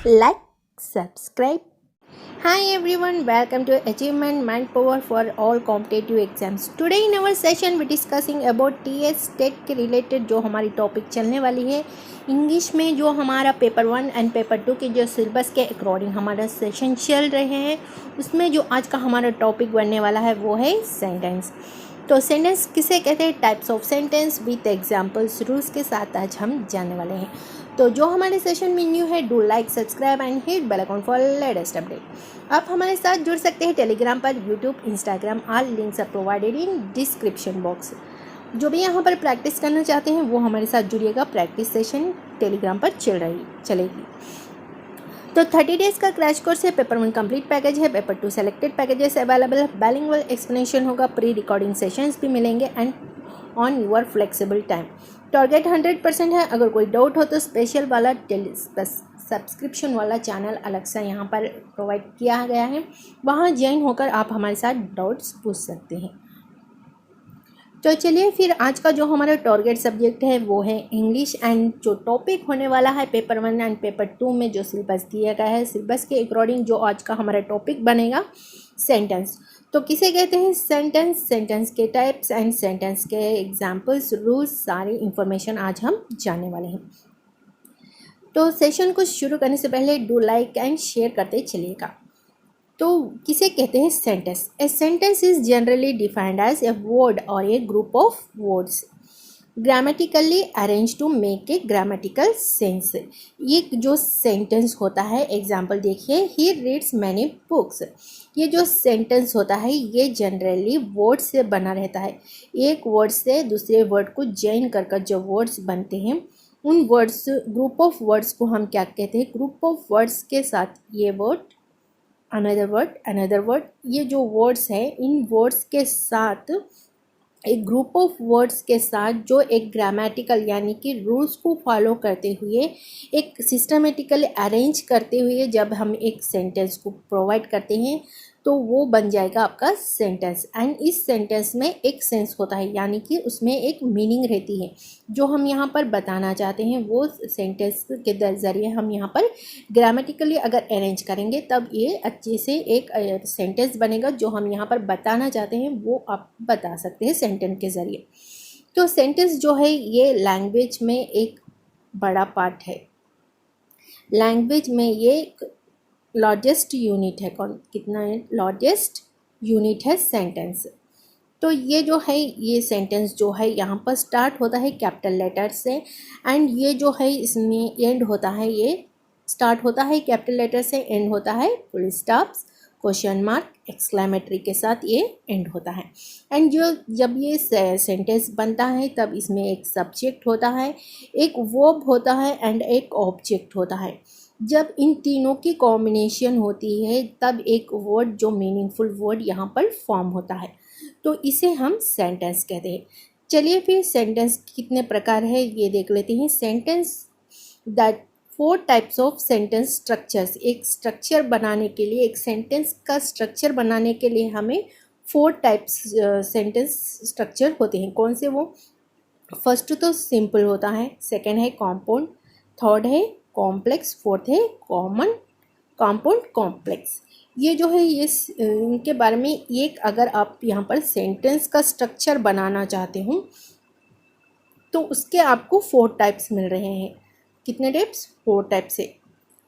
like, subscribe. Hi everyone, welcome to Achievement Manpower for all competitive exams. Today in our session we discussing about TS state के related जो हमारी topic चलने वाली है English में। जो हमारा पेपर 1 एंड पेपर 2 के जो सिलेबस के अकॉर्डिंग हमारा सेशन चल रहे हैं, उसमें जो आज का हमारा टॉपिक बनने वाला है वो है सेंटेंस। तो सेंटेंस किसे कहते हैं, types of sentence with examples rules के साथ आज हम जानने वाले हैं। तो जो हमारे सेशन में न्यू है, do like, subscribe and hit bell icon for latest update. आप हमारे साथ जुड़ सकते हैं टेलीग्राम पर, YouTube, Instagram, all links are provided in description box. जो भी यहाँ पर प्रैक्टिस करना चाहते हैं वो हमारे साथ जुड़िएगा। प्रैक्टिस सेशन टेलीग्राम पर चलेगी। तो 30 डेज का क्रैश कोर्स है। पेपर 1 कंप्लीट पैकेज है, पेपर 2 सेलेक्टेड पैकेजेस अवेलेबल है। बाइलिंगुअल एक्सप्लेनेशन होगा, प्री रिकॉर्डिंग सेशंस भी मिलेंगे and on your flexible time. Target 100% है। अगर कोई डाउट हो तो स्पेशल वाला सब्सक्रिप्शन वाला चैनल अलग से यहाँ पर प्रोवाइड किया गया है, वहाँ ज्वाइन होकर आप हमारे साथ डाउट्स पूछ सकते हैं। तो चलिए फिर आज का जो हमारा टारगेट सब्जेक्ट है वो है इंग्लिश, एंड जो टॉपिक होने वाला है पेपर 1 एंड पेपर 2 में जो सिलेबस दिया गया है, सिलेबस के अकॉर्डिंग जो आज का हमारा टॉपिक बनेगा सेंटेंस। तो किसे कहते हैं सेंटेंस, सेंटेंस के टाइप्स एंड सेंटेंस के एग्जाम्पल्स, रूल्स, सारी इंफॉर्मेशन आज हम जानने वाले हैं। तो सेशन को शुरू करने से पहले डू लाइक एंड शेयर करते चलिएगा। तो किसे कहते हैं sentence. A sentence is generally defined as a word or a group of words grammatically arrange to make a grammatical sense. ये जो सेंटेंस होता है, एग्जाम्पल देखिए, ही रीड्स मैनी बुक्स। ये जो सेंटेंस होता है ये जनरली वर्ड से बना रहता है। एक वर्ड से दूसरे वर्ड को जॉइन कर जो वर्ड्स बनते हैं, उन वर्ड्स, ग्रुप ऑफ वर्ड्स को हम क्या कहते हैं, ग्रुप ऑफ वर्ड्स के साथ ये वर्ड, अनदर वर्ड, ये जो वर्ड्स है इन वर्ड्स के साथ, एक ग्रुप ऑफ वर्ड्स के साथ जो एक ग्रामेटिकल यानी कि रूल्स को फॉलो करते हुए, एक सिस्टमेटिकली अरेंज करते हुए जब हम एक सेंटेंस को प्रोवाइड करते हैं तो वो बन जाएगा आपका सेंटेंस। एंड इस सेंटेंस में एक सेंस होता है, यानी कि उसमें एक मीनिंग रहती है। जो हम यहाँ पर बताना चाहते हैं वो सेंटेंस के ज़रिए हम यहाँ पर ग्रामेटिकली अगर अरेंज करेंगे तब ये अच्छे से एक सेंटेंस बनेगा। जो हम यहाँ पर बताना चाहते हैं वो आप बता सकते हैं सेंटेंस के ज़रिए। तो सेंटेंस जो है ये लैंग्वेज में एक बड़ा पार्ट है। लैंग्वेज में ये लार्जेस्ट यूनिट है। कितना है लार्जेस्ट यूनिट है सेंटेंस। तो ये जो है, ये सेंटेंस जो है यहाँ पर स्टार्ट होता है कैपिटल लेटर से, एंड ये जो है इसमें एंड होता है, ये स्टार्ट होता है कैपिटल लेटर से, एंड होता है full stops, question mark, exclamatory के साथ ये एंड होता है। एंड जो जब ये सेंटेंस बनता है तब इसमें एक सब्जेक्ट होता है, एक वर्ब होता है एंड एक ऑब्जेक्ट होता है। जब इन तीनों की कॉम्बिनेशन होती है तब एक वर्ड, जो मीनिंगफुल वर्ड यहाँ पर फॉर्म होता है, तो इसे हम सेंटेंस कहते हैं। चलिए फिर सेंटेंस कितने प्रकार है ये देख लेते हैं। Sentence that 4 types of sentence structures. एक स्ट्रक्चर बनाने के लिए, एक सेंटेंस का स्ट्रक्चर बनाने के लिए हमें 4 टाइप्स सेंटेंस स्ट्रक्चर होते हैं। कौन से वो? फर्स्ट तो सिंपल होता है, सेकेंड है कॉम्पाउंड, थर्ड है कॉम्प्लेक्स, फोर्थ है कॉमन, कॉम्पाउंड, कॉम्प्लेक्स। ये जो है ये इनके बारे में एक, अगर आप यहाँ पर सेंटेंस का स्ट्रक्चर बनाना चाहते हो तो उसके आपको 4 टाइप्स मिल रहे हैं। कितने टाइप्स? 4 टाइप्स से।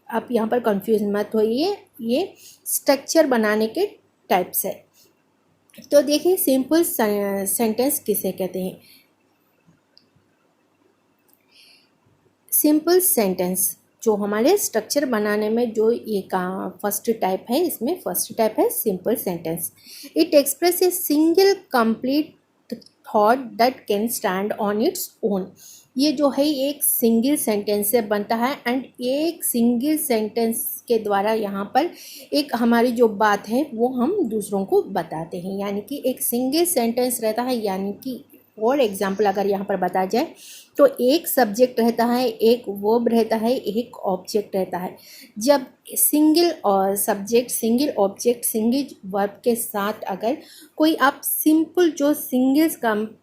आप यहाँ पर कंफ्यूज मत होइए, ये स्ट्रक्चर बनाने के टाइप्स है। तो देखिए सिंपल सेंटेंस किसे कहते हैं। सिंपल सेंटेंस जो हमारे स्ट्रक्चर बनाने में जो ये का फर्स्ट टाइप है, इसमें फर्स्ट टाइप है simple sentence. It express a single complete thought that can stand on its own. ये जो है एक सिंगल सेंटेंस से बनता है, एंड एक सिंगल सेंटेंस के द्वारा यहाँ पर एक हमारी जो बात है वो हम दूसरों को बताते हैं। यानी कि एक सिंगल सेंटेंस रहता है, यानी कि फॉर एग्जाम्पल अगर यहाँ पर बताया जाए तो एक सब्जेक्ट रहता है, एक वर्ब रहता है, एक ऑब्जेक्ट रहता है। जब सिंगल और subject, single object, single verb के साथ अगर कोई आप सिंपल जो सिंगल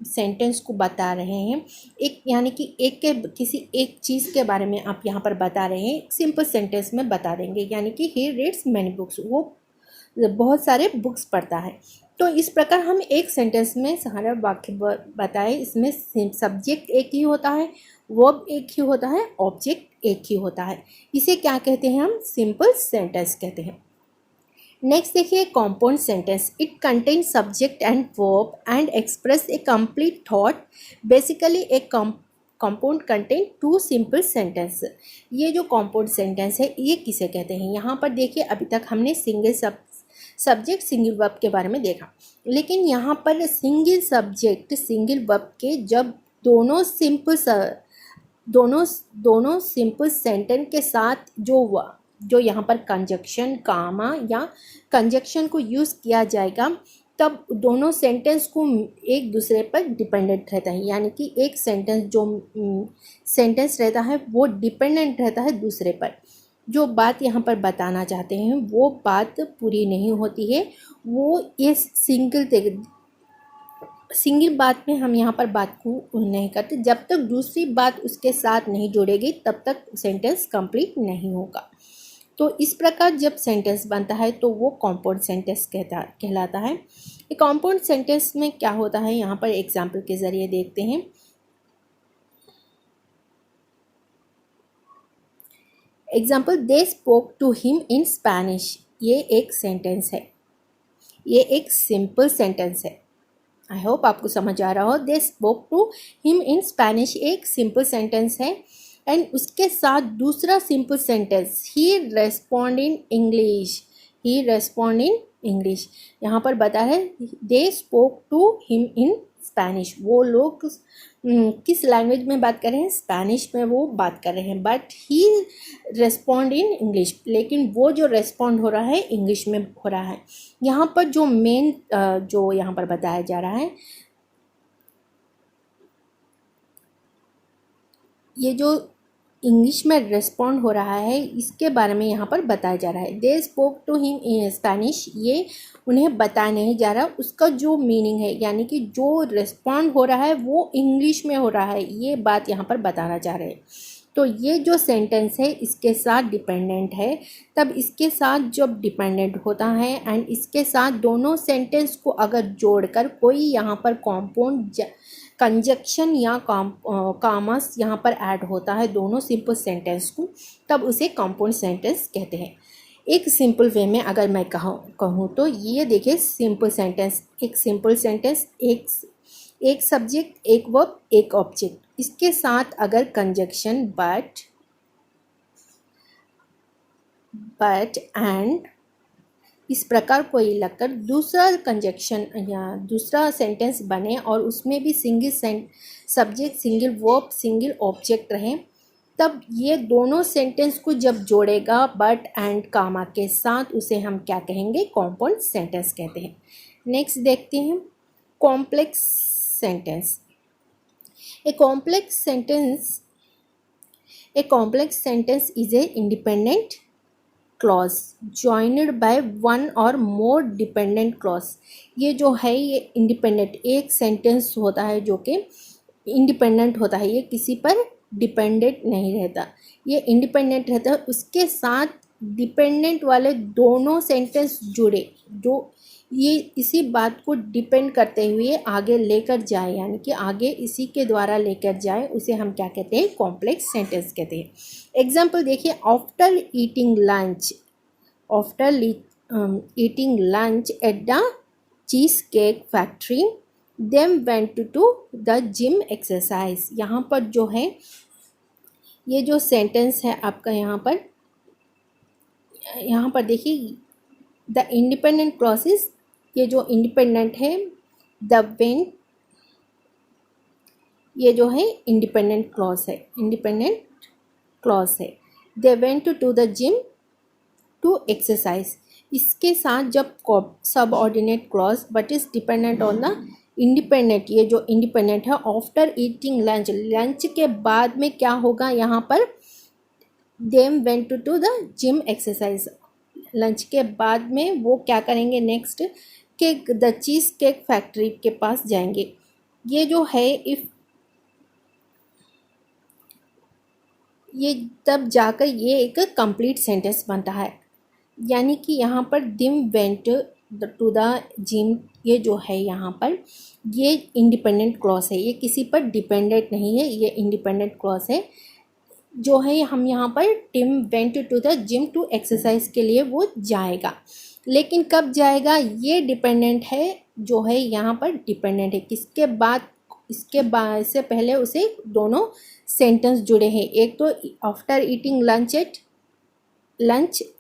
सेंटेंस को बता रहे हैं, एक यानी कि एक के किसी एक चीज़ के बारे में आप यहाँ पर बता रहे हैं, सिंपल सेंटेंस में बता देंगे, यानी कि ही रीड्स मैनी बुक्स, वो बहुत सारे बुक्स पढ़ता है। तो इस प्रकार हम एक सेंटेंस में सारा वाक्य बताए, इसमें सब्जेक्ट एक ही होता है, वर्ब एक ही होता है, ऑब्जेक्ट एक ही होता है। इसे क्या कहते हैं हम? सिंपल सेंटेंस कहते हैं। नेक्स्ट देखिए compound sentence. It contain subject and verb and express A complete thought. Basically A compound contain two simple sentence. ये जो कंपाउंड सेंटेंस है ये किसे कहते हैं? यहाँ पर देखिए अभी तक हमने सिंगल सब्जेक्ट सिंगल वर्ब के बारे में देखा, लेकिन यहाँ पर सिंगल सब्जेक्ट सिंगल वर्ब के जब दोनों सिंपल सेंटेंस के साथ जो यहाँ पर कंजक्शन, कामा या कंजक्शन को यूज़ किया जाएगा, तब दोनों सेंटेंस को एक दूसरे पर डिपेंडेंट रहता है, यानी कि एक सेंटेंस रहता है वो डिपेंडेंट रहता है दूसरे पर। जो बात यहाँ पर बताना चाहते हैं वो बात पूरी नहीं होती है, वो ये सिंगल बात में हम यहाँ पर बात को नहीं करते। जब तक दूसरी बात उसके साथ नहीं जुड़ेगी तब तक सेंटेंस कंप्लीट नहीं होगा। तो इस प्रकार जब सेंटेंस बनता है तो वो कंपाउंड सेंटेंस कहलाता है। कंपाउंड सेंटेंस में क्या होता है यहाँ पर एग्जाम्पल के ज़रिए देखते हैं। Example, they spoke to him in Spanish. ये एक सेंटेंस है, ये एक सिंपल सेंटेंस है। आई होप आपको समझ आ रहा हो। They spoke to him in Spanish एक सिंपल सेंटेंस है, एंड उसके साथ दूसरा simple sentence, he respond in English. He respond in English, यहाँ पर बता है they spoke to him in Spanish. वो लोग किस लैंग्वेज में बात कर रहे हैं? स्पेनिश में वो बात कर रहे हैं, but he respond in English, लेकिन वो जो रेस्पॉन्ड हो रहा है इंग्लिश में हो रहा है। यहाँ पर जो मेन जो यहाँ पर बताया जा रहा है, ये जो इंग्लिश में रेस्पॉन्ड हो रहा है इसके बारे में यहाँ पर बताया जा रहा है। They spoke to him in Spanish, ये उन्हें बताया नहीं जा रहा, उसका जो मीनिंग है यानी कि जो रेस्पॉन्ड हो रहा है वो इंग्लिश में हो रहा है, ये बात यहाँ पर बताना चाह रहे हैं। तो ये जो सेंटेंस है इसके साथ डिपेंडेंट है, तब इसके साथ जब डिपेंडेंट होता है एंड इसके साथ दोनों सेंटेंस को अगर जोड़कर कोई यहाँ पर कॉम्पाउंड कंजक्शन या कामस यहाँ पर ऐड होता है दोनों सिंपल सेंटेंस को, तब उसे कंपाउंड सेंटेंस कहते हैं। एक सिंपल वे में अगर मैं कहूँ तो ये देखिए सिंपल सेंटेंस, एक सिंपल सेंटेंस, एक सब्जेक्ट, एक वर्ब, एक ऑब्जेक्ट, इसके साथ अगर कंजक्शन बट एंड इस प्रकार कोई लगकर दूसरा कंजक्शन या दूसरा सेंटेंस बने और उसमें भी single subject, single verb, single object रहे, तब ये दोनों सेंटेंस को जब जोड़ेगा बट एंड कामा के साथ, उसे हम क्या कहेंगे? कंपाउंड सेंटेंस कहते हैं। नेक्स्ट देखते हैं complex sentence. A complex sentence is a independent clause joined by one or more dependent clause. ये जो है ये इंडिपेंडेंट एक सेंटेंस होता है जो कि इंडिपेंडेंट होता है, ये किसी पर डिपेंडेंट नहीं रहता, ये इंडिपेंडेंट रहता है। उसके साथ डिपेंडेंट वाले दोनों सेंटेंस जुड़े जो ये इसी बात को डिपेंड करते हुए आगे लेकर जाए, यानी कि आगे इसी के द्वारा लेकर जाए, उसे हम क्या कहते हैं? कॉम्प्लेक्स सेंटेंस कहते हैं। एग्जाम्पल देखिए, after eating lunch at the cheesecake factory them went to the gym exercise. यहाँ पर जो है ये जो सेंटेंस है आपका यहाँ पर देखिए द इंडिपेंडेंट क्लॉसेस, ये जो इंडिपेंडेंट है द वेंट, ये जो है इंडिपेंडेंट क्लॉज है, they went to the gym to exercise. इसके साथ जब subordinate clause but is dependent on the independent, ये जो इंडिपेंडेंट है, आफ्टर ईटिंग लंच, लंच के बाद में क्या होगा यहाँ पर, them went to the gym exercise, lunch के बाद में वो क्या करेंगे next, cake the cheesecake factory के पास जाएंगे। ये जो है इफ़, ये तब जाकर ये एक कंप्लीट सेंटेंस बनता है, यानी कि यहाँ पर दिम वेंट टू द जिम, ये जो है यहाँ पर ये इंडिपेंडेंट क्लॉज है, ये किसी पर डिपेंडेंट नहीं है, ये इंडिपेंडेंट क्लॉज है। जो है हम यहाँ पर Tim went to the gym to exercise के लिए वो जाएगा, लेकिन कब जाएगा, ये डिपेंडेंट है, जो है यहाँ पर डिपेंडेंट है किसके बाद, इसके बाद से पहले उसे दोनों सेंटेंस जुड़े हैं, एक तो after eating lunch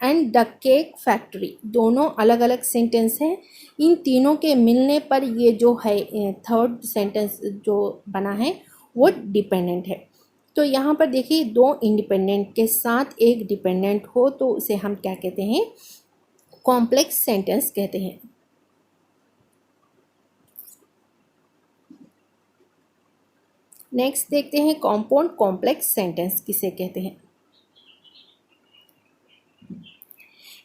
and the cake factory, दोनों अलग अलग सेंटेंस हैं। इन तीनों के मिलने पर ये जो है थर्ड सेंटेंस जो बना है वो डिपेंडेंट है। तो यहाँ पर देखिए दो इंडिपेंडेंट के साथ एक डिपेंडेंट हो तो उसे हम क्या कहते हैं, कॉम्प्लेक्स सेंटेंस कहते हैं। नेक्स्ट देखते हैं कंपाउंड कॉम्प्लेक्स सेंटेंस किसे कहते हैं।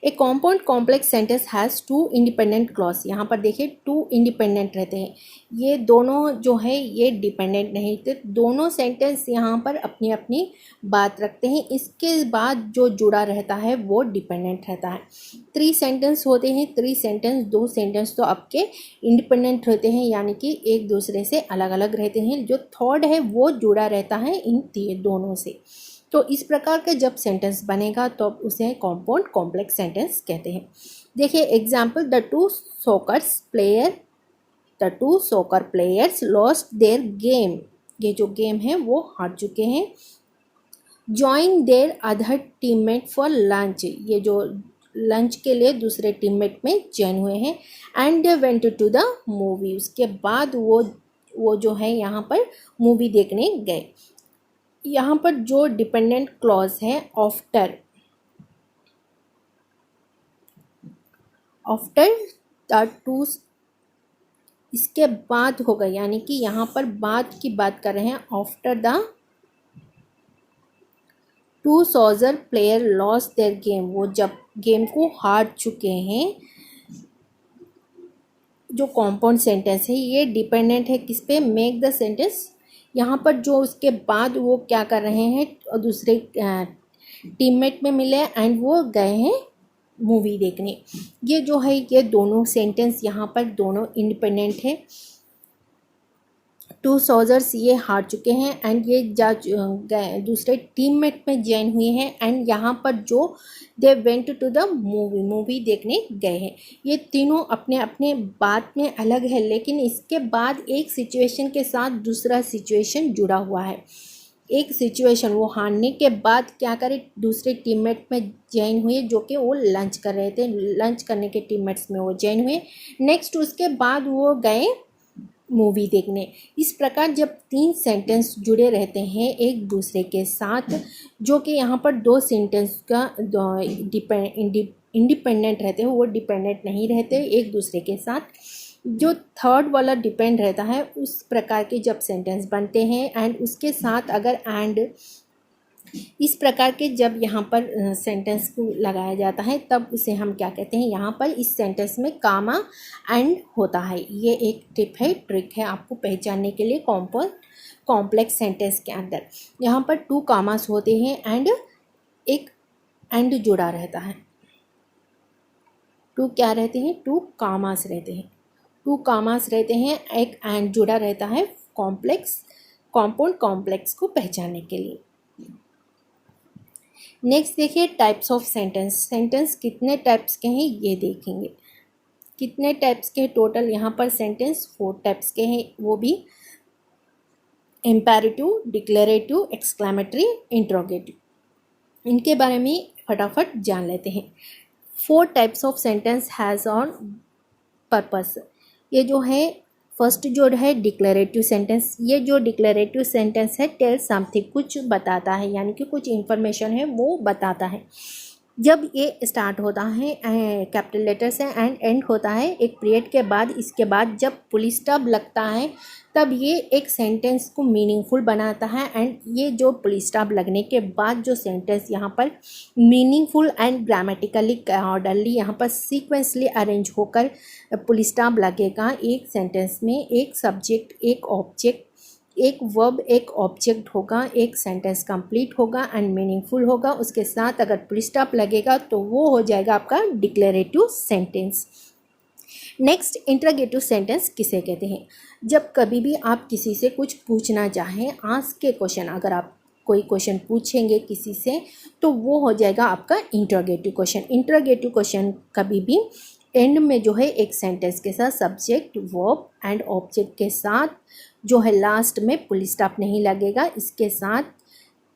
A compound complex sentence has two independent clause, यहाँ पर देखिए टू इंडिपेंडेंट रहते हैं, ये दोनों जो है ये डिपेंडेंट नहीं, तो दोनों सेंटेंस यहाँ पर अपनी अपनी बात रखते हैं, इसके बाद जो जुड़ा रहता है वो डिपेंडेंट रहता है। 3 सेंटेंस होते हैं, 3 सेंटेंस, 2 सेंटेंस तो आपके इंडिपेंडेंट रहते हैं, यानी कि एक दूसरे से अलग अलग रहते हैं, जो थर्ड है वो जुड़ा रहता है इन दोनों से। तो इस प्रकार का जब सेंटेंस बनेगा तो उसे कंपाउंड कॉम्प्लेक्स सेंटेंस कहते हैं। देखिए example, the two soccer players lost their game, ये जो गेम है वो हार चुके हैं। Join their other teammate for lunch, ये जो लंच के लिए दूसरे टीममेट में ज्वाइन हुए हैं। And they went to the movie, उसके बाद वो जो है यहाँ पर मूवी देखने गए। यहाँ पर जो डिपेंडेंट क्लॉज है आफ्टर द टू, इसके बाद होगा, यानी कि यहाँ पर बाद की बात कर रहे हैं, after the two soccer player lost their game, वो जब गेम को हार चुके हैं। जो कंपाउंड सेंटेंस है ये डिपेंडेंट है किस पे, मेक द सेंटेंस, यहाँ पर जो उसके बाद वो क्या कर रहे हैं और दूसरे टीममेट में मिले एंड वो गए हैं मूवी देखने। ये जो है ये दोनों सेंटेंस यहाँ पर दोनों इंडिपेंडेंट है। 2 सोल्जर्स ये हार चुके हैं एंड ये गए दूसरे टीममेट में ज्वाइन हुए हैं एंड यहाँ पर जो they went to the movie देखने गए हैं। ये तीनों अपने अपने बात में अलग है, लेकिन इसके बाद एक सिचुएशन के साथ दूसरा सिचुएशन जुड़ा हुआ है। एक सिचुएशन वो हारने के बाद क्या करे, दूसरे टीममेट में ज्वाइन हुए जो कि वो लंच कर रहे थे, लंच करने के टीममेट्स में वो ज्वाइन हुए। नेक्स्ट उसके बाद वो गए मूवी देखने। इस प्रकार जब 3 सेंटेंस जुड़े रहते हैं एक दूसरे के साथ, जो कि यहाँ पर 2 सेंटेंस का इंडिपेंडेंट रहते हैं, वो डिपेंडेंट नहीं रहते एक दूसरे के साथ, जो थर्ड वाला डिपेंड रहता है, उस प्रकार के जब सेंटेंस बनते हैं एंड उसके साथ अगर एंड, इस प्रकार के जब यहाँ पर सेंटेंस को लगाया जाता है तब उसे हम क्या कहते हैं, यहाँ पर इस सेंटेंस में कामा एंड होता है। ये एक ट्रिक है आपको पहचानने के लिए कॉम्प्लेक्स सेंटेंस के अंदर। यहाँ पर 2 कामास होते हैं एंड एक एंड जुड़ा रहता है। 2 क्या रहते हैं, 2 कामास रहते हैं, 2 कामास रहते हैं, एक एंड जुड़ा रहता है कंपाउंड कॉम्प्लेक्स को पहचानने के लिए। नेक्स्ट देखिए टाइप्स ऑफ सेंटेंस कितने टाइप्स के हैं ये देखेंगे। कितने टाइप्स के टोटल यहाँ पर सेंटेंस 4 टाइप्स के हैं, वो भी इम्पेरेटिव, डिक्लेरेटिव, एक्सक्लेमेटरी, इंट्रोगेटिव। इनके बारे में फटाफट जान लेते हैं। 4 types of sentence has on purpose. ये जो है फर्स्ट जो है डिक्लेरेटिव सेंटेंस, ये जो डिक्लेरेटिव सेंटेंस है टेल समथिंग, कुछ बताता है, यानी कि कुछ इन्फॉर्मेशन है वो बताता है। जब ये स्टार्ट होता है कैपिटल लेटर से एंड एंड होता है एक पीरियड के बाद, इसके बाद जब फुल स्टॉप लगता है तब ये एक सेंटेंस को मीनिंगफुल बनाता है। एंड ये जो फुल स्टॉप लगने के बाद जो सेंटेंस यहाँ पर मीनिंगफुल एंड ग्रामेटिकली ऑर्डरली यहाँ पर सीक्वेंसली अरेंज होकर फुल स्टॉप लगेगा। एक सेंटेंस में एक सब्जेक्ट, एक ऑब्जेक्ट, एक वर्ब, एक ऑब्जेक्ट होगा, एक सेंटेंस कंप्लीट होगा एंड मीनिंगफुल होगा। उसके साथ अगर फुल स्टॉप लगेगा तो वो हो जाएगा आपका declarative sentence. Next, interrogative sentence किसे कहते हैं? जब कभी भी आप किसी से कुछ पूछना चाहें, आस्क के क्वेश्चन, अगर आप कोई क्वेश्चन पूछेंगे किसी से तो वो हो जाएगा आपका इंटरोगेटिव क्वेश्चन। इंटरोगेटिव क्वेश्चन कभी भी एंड में जो है एक सेंटेंस के साथ सब्जेक्ट, वर्ब एंड ऑब्जेक्ट के साथ जो है लास्ट में फुल स्टॉप नहीं लगेगा, इसके साथ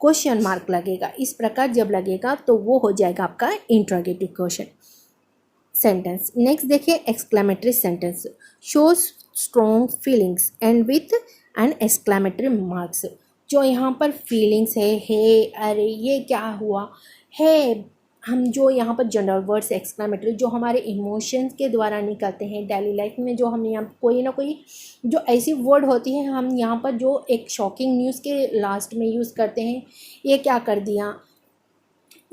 क्वेश्चन मार्क लगेगा। इस प्रकार जब लगेगा तो वो हो जाएगा आपका इंटरोगेटिव क्वेश्चन सेंटेंस। नेक्स्ट देखिए, exclamatory sentence shows strong feelings and with an exclamatory marks. जो यहाँ पर फीलिंग्स है, अरे ये क्या हुआ है, हम जो यहाँ पर जनरल वर्ड्स एक्सक्लेमेटरी जो हमारे इमोशंस के द्वारा निकलते हैं डेली लाइफ में, जो हम यहाँ कोई ना कोई जो ऐसी वर्ड होती है हम यहाँ पर जो एक शॉकिंग न्यूज़ के लास्ट में यूज़ करते हैं, ये क्या कर दिया,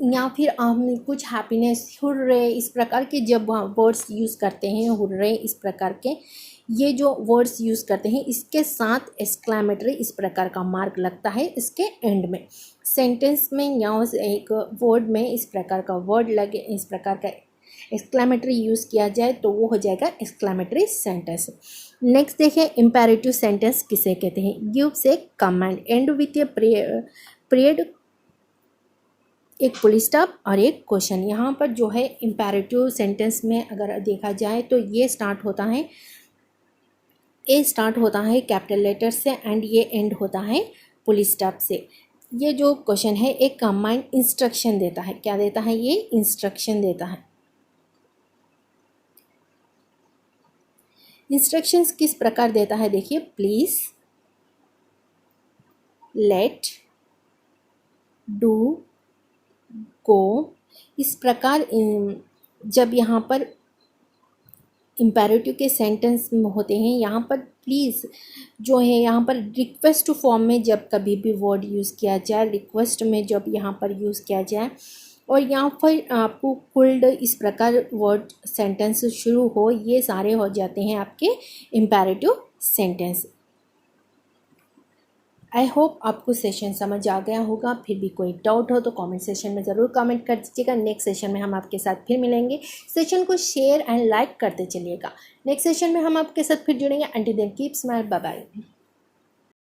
या फिर हम कुछ हैप्पीनेस, हुर्रे, इस प्रकार के जब वर्ड्स यूज़ करते हैं, हुर्रे इस प्रकार के ये जो वर्ड्स यूज़ करते हैं, इसके साथ एक्सक्लेमेटरी इस प्रकार का मार्क लगता है इसके एंड में। सेंटेंस में या एक वर्ड में इस प्रकार का वर्ड लगे, इस प्रकार का एक्सक्लेमेटरी यूज़ किया जाए तो वो हो जाएगा एक्सक्लेमेटरी सेंटेंस। नेक्स्ट देखिए, इम्पेरेटिव सेंटेंस किसे कहते हैं? Gives A command and with a period, एक फुल स्टॉप और एक क्वेश्चन। यहाँ पर जो है इम्पेरेटिव सेंटेंस में अगर देखा जाए तो ये स्टार्ट होता है, ए स्टार्ट होता है कैपिटल लेटर से एंड ये एंड होता है फुल स्टॉप से। ये जो क्वेश्चन है एक कमांड इंस्ट्रक्शन देता है। क्या देता है? ये इंस्ट्रक्शन देता है। इंस्ट्रक्शंस किस प्रकार देता है? देखिए, प्लीज, लेट, डू, गो, इस प्रकार जब यहाँ पर इम्पेरेटिव के सेंटेंस में होते हैं, यहाँ पर प्लीज़ जो है यहाँ पर रिक्वेस्ट फॉर्म में जब कभी भी वर्ड यूज़ किया जाए, रिक्वेस्ट में जब यहाँ पर यूज़ किया जाए और यहाँ पर आपको कुल्ड इस प्रकार वर्ड सेंटेंस शुरू हो, ये सारे हो जाते हैं आपके इम्पेरेटिव सेंटेंस। आई होप आपको सेशन समझ आ गया होगा। फिर भी कोई डाउट हो तो कमेंट सेशन में ज़रूर कमेंट कर दीजिएगा। नेक्स्ट सेशन में हम आपके साथ फिर मिलेंगे। सेशन को शेयर एंड लाइक करते चलिएगा। नेक्स्ट सेशन में हम आपके साथ फिर जुड़ेंगे। Until then keep smile, bye bye.